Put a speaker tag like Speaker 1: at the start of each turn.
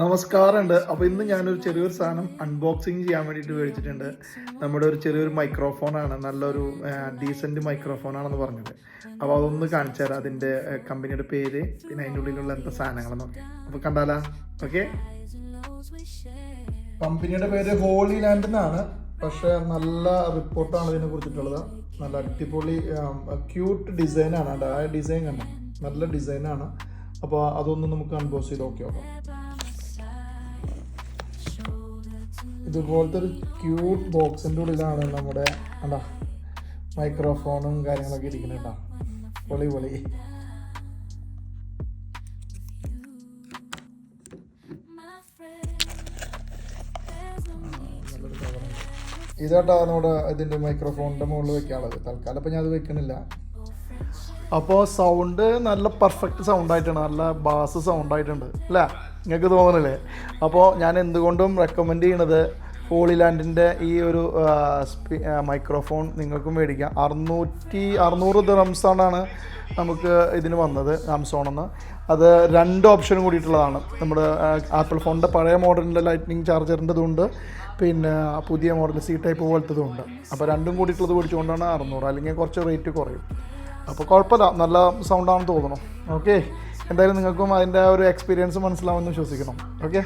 Speaker 1: നമസ്കാരമുണ്ട്. അപ്പോൾ ഇന്ന് ഞാനൊരു ചെറിയൊരു സാധനം അൺബോക്സിങ് ചെയ്യാൻ വേണ്ടിയിട്ട് മേടിച്ചിട്ടുണ്ട്. നമ്മുടെ ഒരു ചെറിയൊരു മൈക്രോഫോണാണ്, നല്ലൊരു ഡീസൻറ്റ് മൈക്രോഫോണാണെന്ന് പറഞ്ഞത്. അപ്പോൾ അതൊന്ന് കാണിച്ചു തരാം, അതിൻ്റെ കമ്പനിയുടെ പേര്, പിന്നെ അതിൻ്റെ ഉള്ളിലുള്ള എന്താ സാധനങ്ങളെന്നൊക്കെ. അപ്പോൾ കണ്ടാലാ? ഓക്കെ. കമ്പനിയുടെ പേര് ഹോളി ലാൻഡ് എന്നാണ്, പക്ഷേ നല്ല റിപ്പോർട്ടാണ് ഇതിനെ കുറിച്ചിട്ടുള്ളത്. നല്ല അടിപൊളി ക്യൂട്ട് ഡിസൈനാണ്. ആ ഡിസൈൻ കണ്ടോ, നല്ല ഡിസൈനാണ്. അപ്പോൾ അതൊന്ന് നമുക്ക് അൺബോക്സ് ചെയ്ത് നോക്കാം. ഇതുപോലത്തെ ഒരു ക്യൂട്ട് ബോക്സിൻ്റെ ഉള്ളിലാണ് നമ്മുടെ എന്താ മൈക്രോഫോണും കാര്യങ്ങളൊക്കെ ഇരിക്കുന്നുണ്ടോ. പൊളി പൊളി. ഇതാട്ടോ നമ്മുടെ ഇതിൻ്റെ മൈക്രോഫോണിൻ്റെ മുകളിൽ വെക്കാനുള്ളത്. തൽക്കാലം ഇപ്പം ഞാൻ അത് വെക്കണില്ല. അപ്പോൾ സൗണ്ട് നല്ല പെർഫെക്റ്റ് സൗണ്ടായിട്ടാണ്, നല്ല ബാസ് സൗണ്ടായിട്ടുണ്ട് അല്ലേ, നിങ്ങൾക്ക് തോന്നുന്നില്ലേ? അപ്പോൾ ഞാൻ എന്തുകൊണ്ടും റെക്കമെൻഡ് ചെയ്യണത് ഹോളി ലാൻഡിൻ്റെ ഈ ഒരു മൈക്രോഫോൺ നിങ്ങൾക്കും മേടിക്കാം. 600 ദിർഹംസാണ് നമുക്ക് ഇതിന് വന്നത് ആമസോണിൽ. അത് 2 ഓപ്ഷൻ കൂടിയിട്ടുള്ളതാണ്. നമ്മുടെ ആപ്പിൾ ഫോണിൻ്റെ പഴയ മോഡലിൻ്റെ ലൈറ്റ്നിങ് ചാർജറിൻ്റെതുണ്ട്, പിന്നെ പുതിയ മോഡൽ സി ടൈപ്പ് പോലത്തതുണ്ട്. അപ്പോൾ രണ്ടും കൂടിയിട്ടുള്ളത് മേടിച്ചുകൊണ്ടാണ് 600, അല്ലെങ്കിൽ കുറച്ച് റേറ്റ് കുറയും. അപ്പോൾ കുഴപ്പമില്ല, നല്ല സൗണ്ടാണെന്ന് തോന്നണം. ഓക്കെ, എന്തായാലും നിങ്ങൾക്കും അതിൻ്റെ ഒരു എക്സ്പീരിയൻസ് മനസ്സിലാവുമെന്ന് വിശ്വസിക്കണം. ഓക്കെ.